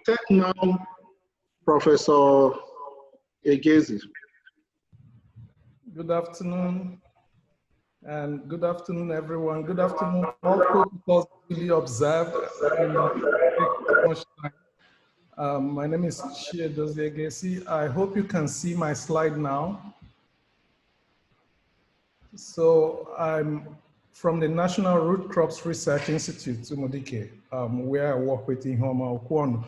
take now Professor Egesi. Good afternoon, and good afternoon, everyone. Good afternoon, all protocols duly observed. My name is Chiedozie Egesi. I hope you can see my slide now. So I'm from the National Root Crops Research Institute, Umudike, where I work with Ihoma Okwonu.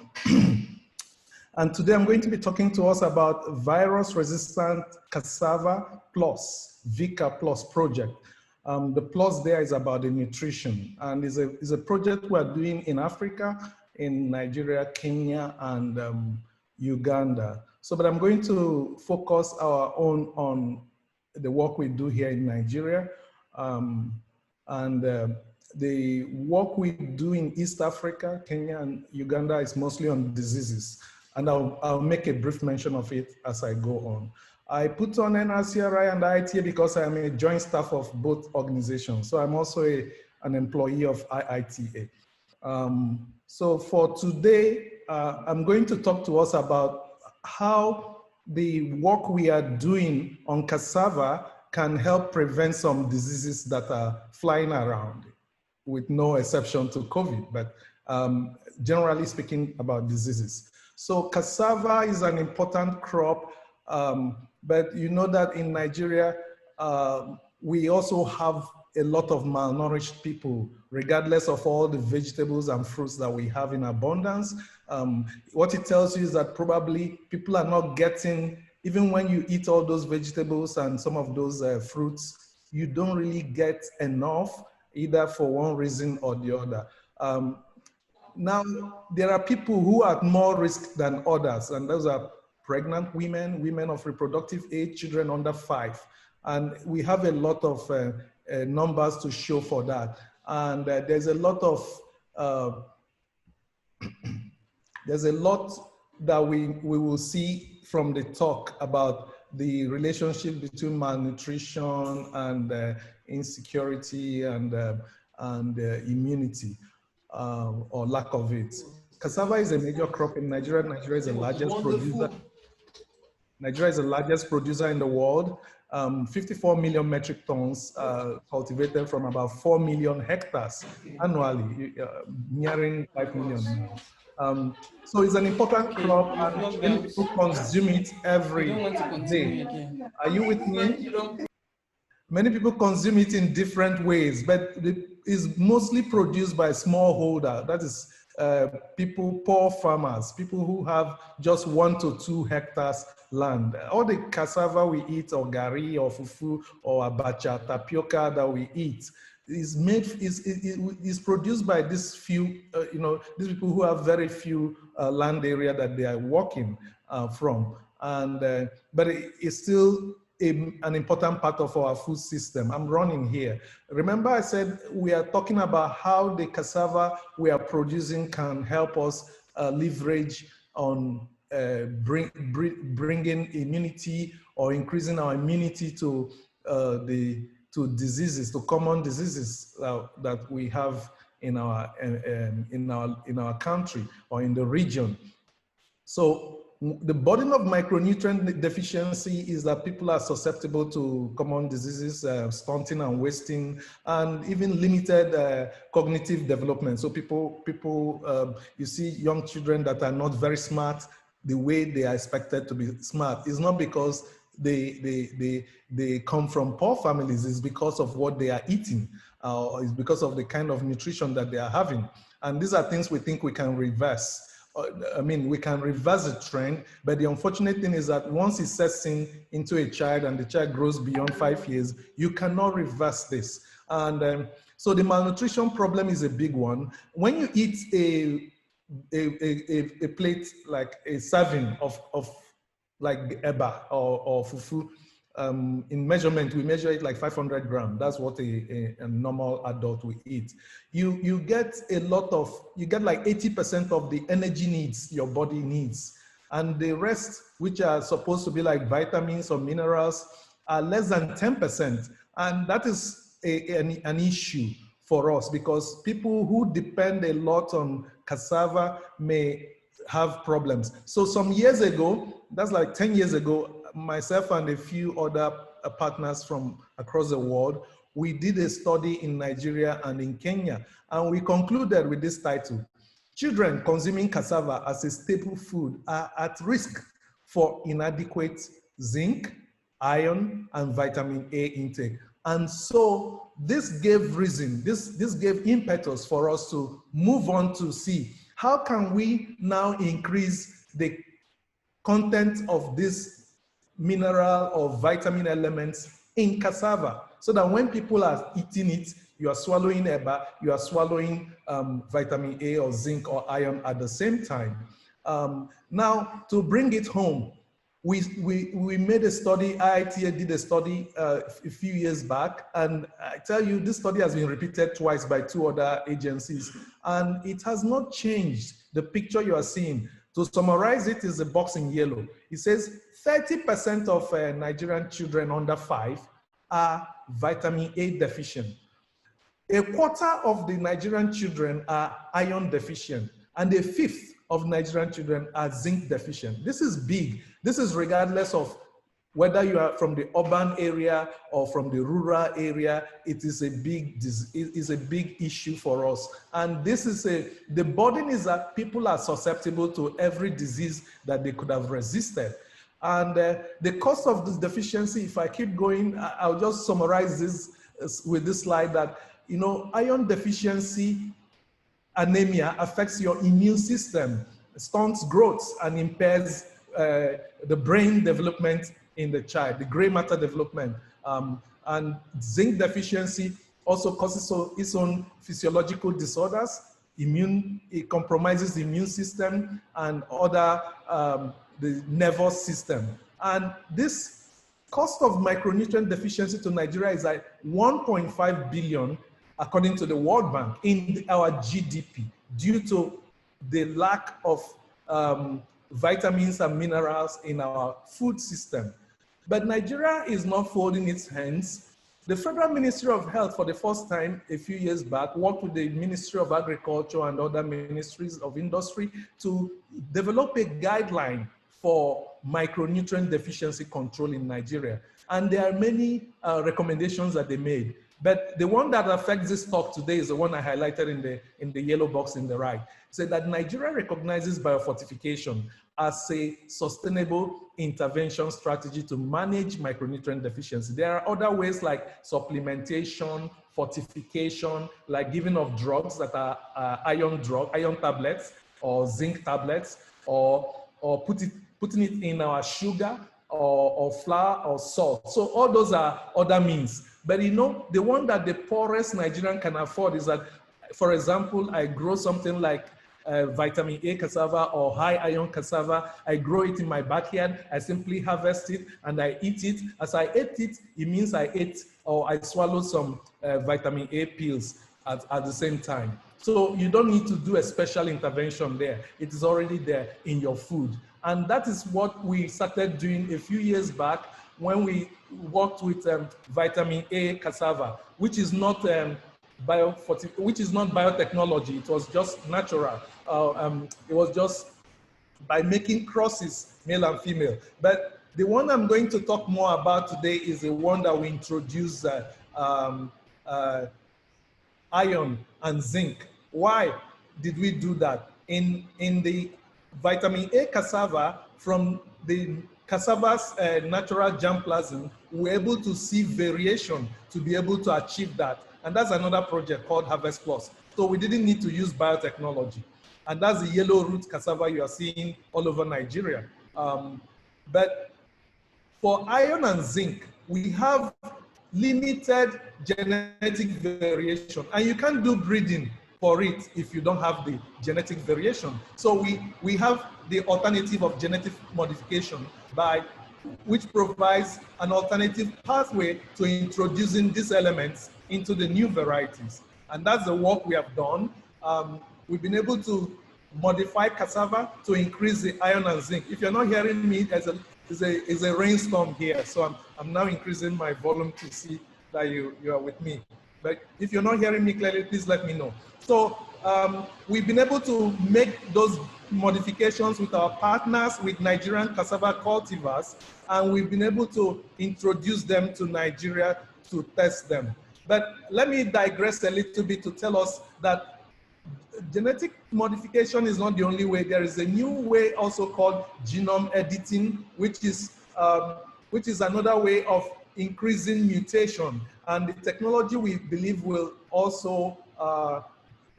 And today I'm going to be talking to us about virus-resistant cassava plus, VIRCA plus project. The plus there is about the nutrition, and is a project we're doing in Africa, in Nigeria, Kenya, and Uganda. So, but I'm going to focus our own on the work we do here in Nigeria. The work we do in East Africa, Kenya, and Uganda is mostly on diseases. And I'll make a brief mention of it as I go on. I put on NRCRI and IITA because I am a joint staff of both organizations. So I'm also an employee of IITA. So for today, I'm going to talk to us about how the work we are doing on cassava can help prevent some diseases that are flying around, with no exception to COVID, but generally speaking about diseases. So cassava is an important crop, but you know that in Nigeria, we also have a lot of malnourished people, regardless of all the vegetables and fruits that we have in abundance. What it tells you is that probably people are not getting, even when you eat all those vegetables and some of those fruits, you don't really get enough, either for one reason or the other. Now, there are people who are at more risk than others, and those are pregnant women, women of reproductive age, children under 5. And we have a lot of numbers to show for that. And there's a lot that we will see from the talk about the relationship between malnutrition and insecurity and immunity. Or lack of it. Cassava is a major crop in Nigeria. Nigeria is the largest producer. Nigeria is the largest producer in the world. 54 million metric tons cultivated from about 4 million hectares annually, nearing 5 million now. So it's an important crop, and many people consume it every day. Are you with me? Many people consume it in different ways, but it is mostly produced by smallholder. That is people, poor farmers, people who have just 1 to 2 hectares land. All the cassava we eat, or gari, or fufu, or abacha, tapioca that we eat, is produced by these few, these people who have very few land area that they are working from. And but it is still an important part of our food system. I'm running here. Remember I said we are talking about how the cassava we are producing can help us leverage on bringing immunity or increasing our immunity to diseases, to common diseases that we have in our country or in the region. So the burden of micronutrient deficiency is that people are susceptible to common diseases, stunting and wasting, and even limited cognitive development. So you see young children that are not very smart the way they are expected to be smart. It's not because they come from poor families, it's because of what they are eating, or it's because of the kind of nutrition that they are having. And these are things we think we can reverse. I mean, we can reverse the trend, but the unfortunate thing is that once it sets into a child and the child grows beyond 5 years, you cannot reverse this. And so the malnutrition problem is a big one. When you eat a plate, like a serving of like eba or fufu, in measurement, we measure it like 500 grams. That's what a normal adult will eat. You get you get like 80% of the energy needs your body needs. And the rest, which are supposed to be like vitamins or minerals, are less than 10%. And that is an issue for us, because people who depend a lot on cassava may have problems. So some years ago, that's like 10 years ago, myself and a few other partners from across the world, we did a study in Nigeria and in Kenya, and we concluded with this title: children consuming cassava as a staple food are at risk for inadequate zinc, iron, and vitamin A intake. And so this gave reason, this gave impetus for us to move on to see how can we now increase the content of this mineral or vitamin elements in cassava, so that when people are eating it, you are swallowing EBA, you are swallowing vitamin A or zinc or iron at the same time. Now, to bring it home, we made a study, IITA did a study a few years back, and I tell you, this study has been repeated twice by 2 other agencies, and it has not changed the picture you are seeing. To summarize it, is a box in yellow. It says 30% of Nigerian children under 5 are vitamin A deficient. A quarter of the Nigerian children are iron deficient, and a fifth of Nigerian children are zinc deficient. This is big. This is regardless of whether you are from the urban area or from the rural area. It is a big issue for us. And this is the burden is that people are susceptible to every disease that they could have resisted. And the cost of this deficiency, if I keep going, I'll just summarize this with this slide that, you know, iron deficiency anemia affects your immune system, stunts growth, and impairs the brain development in the child, the gray matter development. And zinc deficiency also causes its own physiological disorders. It compromises the immune system and other, the nervous system. And this cost of micronutrient deficiency to Nigeria is like 1.5 billion, according to the World Bank, in our GDP, due to the lack of vitamins and minerals in our food system. But Nigeria is not folding its hands. The Federal Ministry of Health, for the first time a few years back, worked with the Ministry of Agriculture and other ministries of industry to develop a guideline for micronutrient deficiency control in Nigeria. And there are many recommendations that they made. But the one that affects this talk today is the one I highlighted in the yellow box in the right. It said that Nigeria recognizes biofortification as a sustainable intervention strategy to manage micronutrient deficiency. There are other ways like supplementation, fortification, like giving of drugs that are iron tablets or zinc tablets, or putting it in our sugar or flour or salt. So all those are other means. But you know, the one that the poorest Nigerian can afford is that, for example, I grow something like vitamin A cassava or high iron cassava. I grow it in my backyard. I simply harvest it and I eat it. As I ate it, it means I ate or I swallowed some vitamin A pills at the same time. So you don't need to do a special intervention there. It is already there in your food. And that is what we started doing a few years back when we worked with vitamin A cassava, which is not biotechnology. It was just natural. It was just by making crosses, male and female. But the one I'm going to talk more about today is the one that we introduced iron and zinc. Why did we do that? In the vitamin A cassava, from the cassava's natural germplasm, we're able to see variation to be able to achieve that. And that's another project called Harvest Plus. So we didn't need to use biotechnology. And that's the yellow root cassava you are seeing all over Nigeria. But for iron and zinc, we have limited genetic variation. And you can't do breeding for it if you don't have the genetic variation. So we have the alternative of genetic modification, which provides an alternative pathway to introducing these elements into the new varieties. And that's the work we have done. We've been able to modify cassava to increase the iron and zinc. If you're not hearing me, there's a rainstorm here. So I'm now increasing my volume to see that you are with me. But if you're not hearing me clearly, please let me know. So we've been able to make those modifications with our partners, with Nigerian cassava cultivars, and we've been able to introduce them to Nigeria to test them. But let me digress a little bit to tell us that genetic modification is not the only way. There is a new way also called genome editing, which is another way of increasing mutation. And the technology, we believe, will also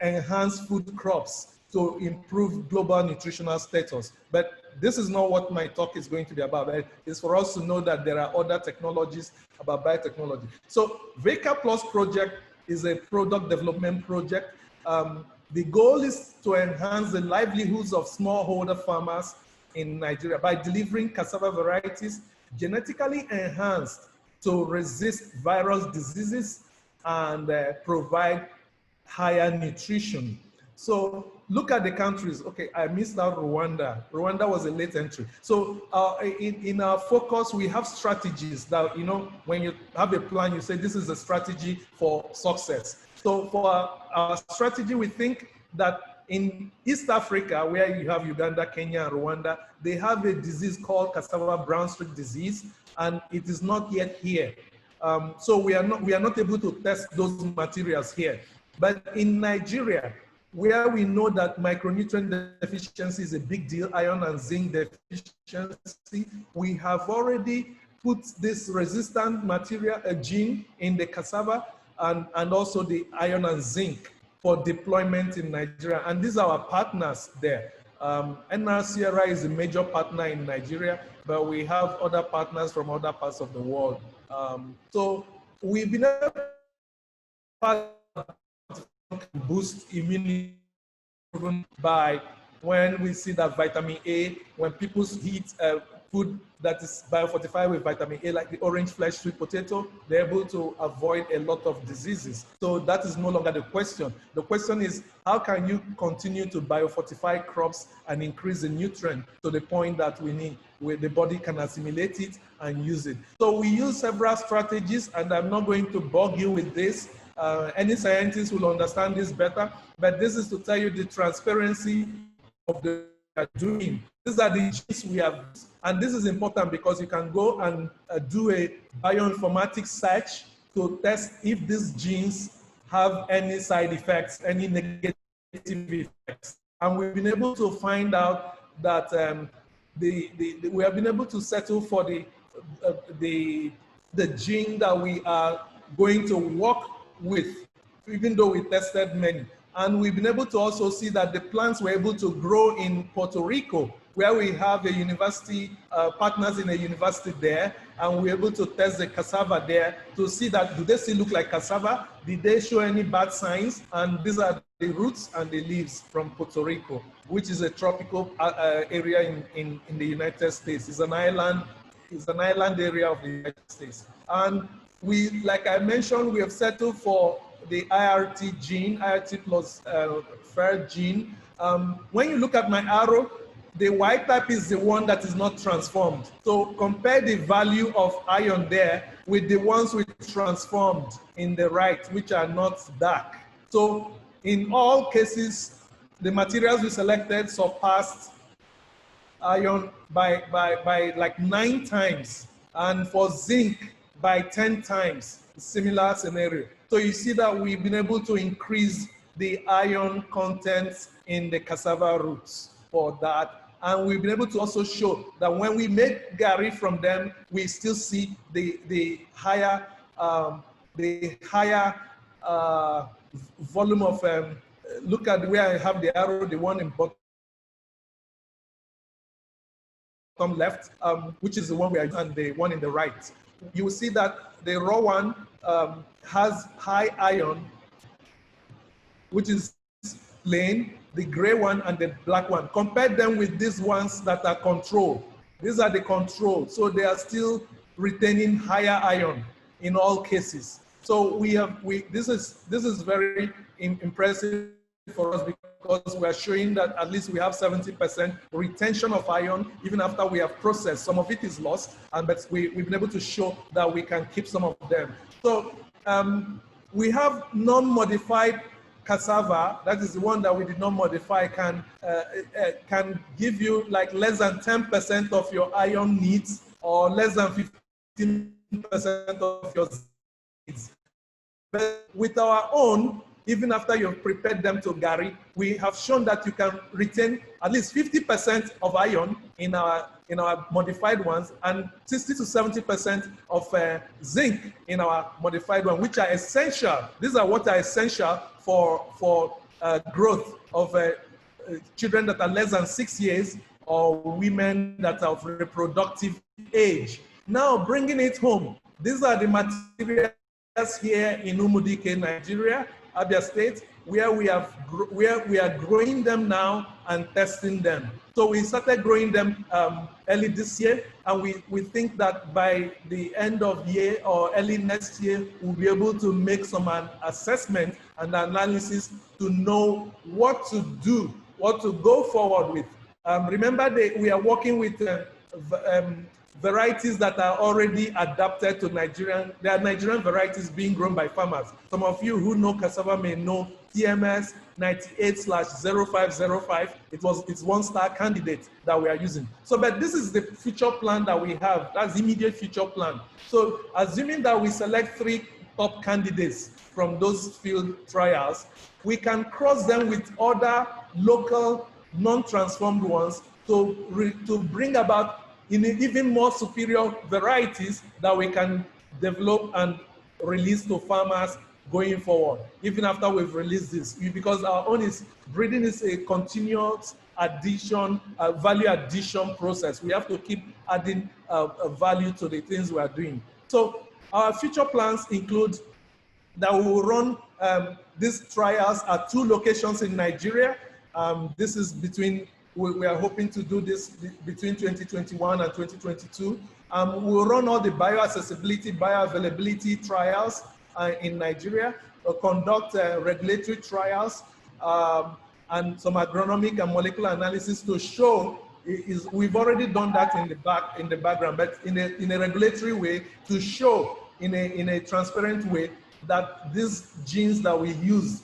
enhance food crops to improve global nutritional status. But this is not what my talk is going to be about. It's for us to know that there are other technologies about biotechnology. So VIRCA Plus project is a product development project. The goal is to enhance the livelihoods of smallholder farmers in Nigeria by delivering cassava varieties genetically enhanced to resist viral diseases and provide higher nutrition. So look at the countries. Okay, I missed out Rwanda. Rwanda was a late entry. So in our focus, we have strategies that, you know, when you have a plan, you say this is a strategy for success. So for our strategy, we think that in East Africa, where you have Uganda, Kenya, and Rwanda, they have a disease called cassava brown streak disease, and it is not yet here. So we are not able to test those materials here. But in Nigeria, where we know that micronutrient deficiency is a big deal, iron and zinc deficiency, we have already put this resistant material, a gene, in the cassava, and also the iron and zinc for deployment in Nigeria. And these are our partners there. NRCRI is a major partner in Nigeria, but we have other partners from other parts of the world. So we've been able to boost immunity by when we see that vitamin A, when people eat food that is biofortified with vitamin A, like the orange flesh sweet potato, they're able to avoid a lot of diseases. So that is no longer the question. The question is, how can you continue to biofortify crops and increase the nutrient to the point that we need, where the body can assimilate it and use it? So we use several strategies, and I'm not going to bug you with this. Any scientist will understand this better, but this is to tell you the transparency of the doing. These are the genes we have, and this is important because you can go and do a bioinformatics search to test if these genes have any side effects, any negative effects. And we've been able to find out that we have been able to settle for the gene that we are going to work with, even though we tested many. And we've been able to also see that the plants were able to grow in Puerto Rico, where we have a university, partners in a university there, and we're able to test the cassava there to see that, do they still look like cassava? Did they show any bad signs? And these are the roots and the leaves from Puerto Rico, which is a tropical area in the United States. It's an island area of the United States. And we, like I mentioned, we have settled for the IRT gene, IRT plus FER gene. When you look at my arrow, the white type is the one that is not transformed. So compare the value of iron there with the ones we transformed in the right, which are not dark. So in all cases, the materials we selected surpassed iron by like 9 times, and for zinc by 10 times, similar scenario. So you see that we've been able to increase the iron content in the cassava roots for that. And we've been able to also show that when we make gari from them, we still see the higher volume of, look at where I have the arrow, the one in bottom left, which is the one we are, and the one in the right. You will see that the raw one has high iron, which is plain, the gray one and the black one. Compare them with these ones that are controlled. These are the controlled, so they are still retaining higher iron in all cases. So this is very impressive for us, because we are showing that at least we have 70% retention of iron even after we have processed. Some of it is lost, but we've been able to show that we can keep some of them. So we have non-modified cassava, that is the one that we did not modify, can give you like less than 10% of your iron needs or less than 15% of your needs. But with our own, even after you've prepared them to Gary, we have shown that you can retain at least 50% of iron in our modified ones and 60 to 70% of zinc in our modified one, which are essential. These are what are essential for growth of children that are less than 6 years or women that are of reproductive age. Now, bringing it home, these are the materials here in Umudike, Nigeria, Abia State, where we are growing them now and testing them. So we started growing them early this year, and we think that by the end of year or early next year, we'll be able to make some assessment and analysis to know what to do, what to go forward with. Remember, we are working with varieties that are already adapted to Nigerian. There are Nigerian varieties being grown by farmers. Some of you who know cassava may know TMS 98/0505. It's one-star candidate that we are using. So, but this is the future plan that we have. That's immediate future plan. So, assuming that we select 3 top candidates from those field trials, we can cross them with other local non-transformed ones to bring about in even more superior varieties that we can develop and release to farmers going forward, even after we've released this. Because our own breeding is a continuous addition, value addition process. We have to keep adding value to the things we are doing. So our future plans include that we will run these trials at 2 locations in Nigeria. This is we are hoping to do this between 2021 and 2022. We'll run all the bioaccessibility, bioavailability trials in Nigeria, conduct regulatory trials, and some agronomic and molecular analysis to show we've already done that in the background, but in a regulatory way to show in a transparent way that these genes that we use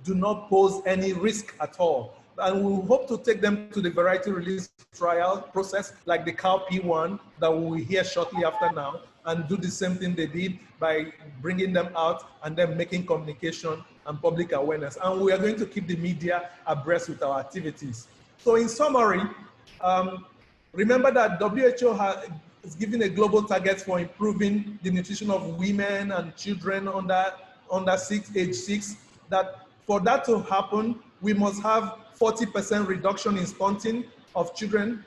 do not pose any risk at all. And we hope to take them to the variety release trial process, like the cowpea one that we will hear shortly after now, and do the same thing they did by bringing them out and then making communication and public awareness. And we are going to keep the media abreast with our activities. So in summary, remember that WHO is giving a global target for improving the nutrition of women and children under age 6, that for that to happen, we must have 40% reduction in stunting of children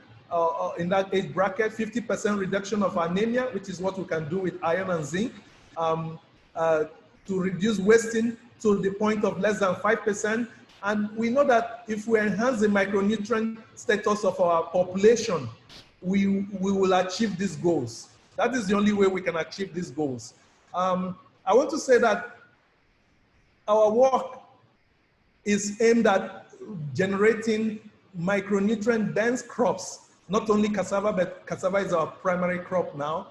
in that age bracket, 50% reduction of anemia, which is what we can do with iron and zinc, to reduce wasting to the point of less than 5%. And we know that if we enhance the micronutrient status of our population, we will achieve these goals. That is the only way we can achieve these goals. I want to say that our work is aimed at generating micronutrient dense crops, not only cassava, but cassava is our primary crop now,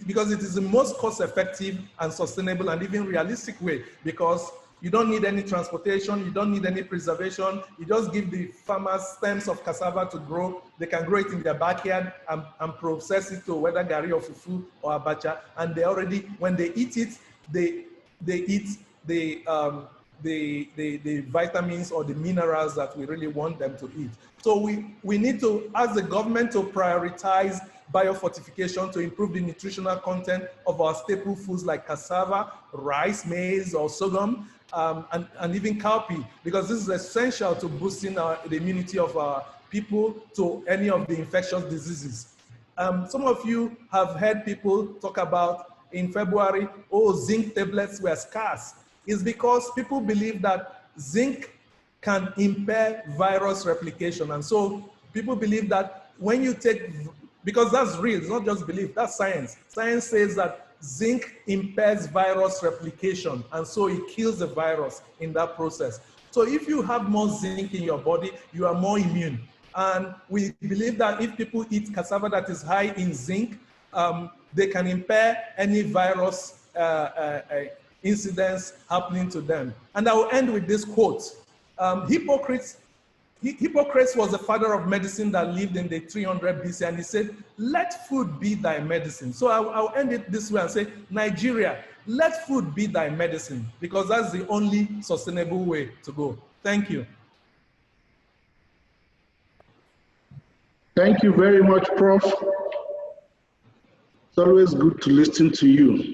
because it is the most cost effective and sustainable and even realistic way, because you don't need any transportation, you don't need any preservation, you just give the farmers stems of cassava to grow, they can grow it in their backyard and process it to whether gari or fufu or abacha, and they already, when they eat it, they eat the vitamins or the minerals that we really want them to eat. So we need to ask the government to prioritize biofortification to improve the nutritional content of our staple foods like cassava, rice, maize, or sorghum, and even cowpea, because this is essential to boosting the immunity of our people to any of the infectious diseases. Some of you have heard people talk about in February, zinc tablets were scarce. It's because people believe that zinc can impair virus replication. And so people believe that when you take, because that's real, it's not just belief, that's science. Science says that zinc impairs virus replication, and so it kills the virus in that process. So if you have more zinc in your body, you are more immune. And we believe that if people eat cassava that is high in zinc, they can impair any virus incidents happening to them. And I will end with this quote. Hippocrates was the father of medicine that lived in the 300 BC, and he said, let food be thy medicine. So I'll end it this way and say, Nigeria, let food be thy medicine, because that's the only sustainable way to go. Thank you. Thank you very much, Prof. It's always good to listen to you.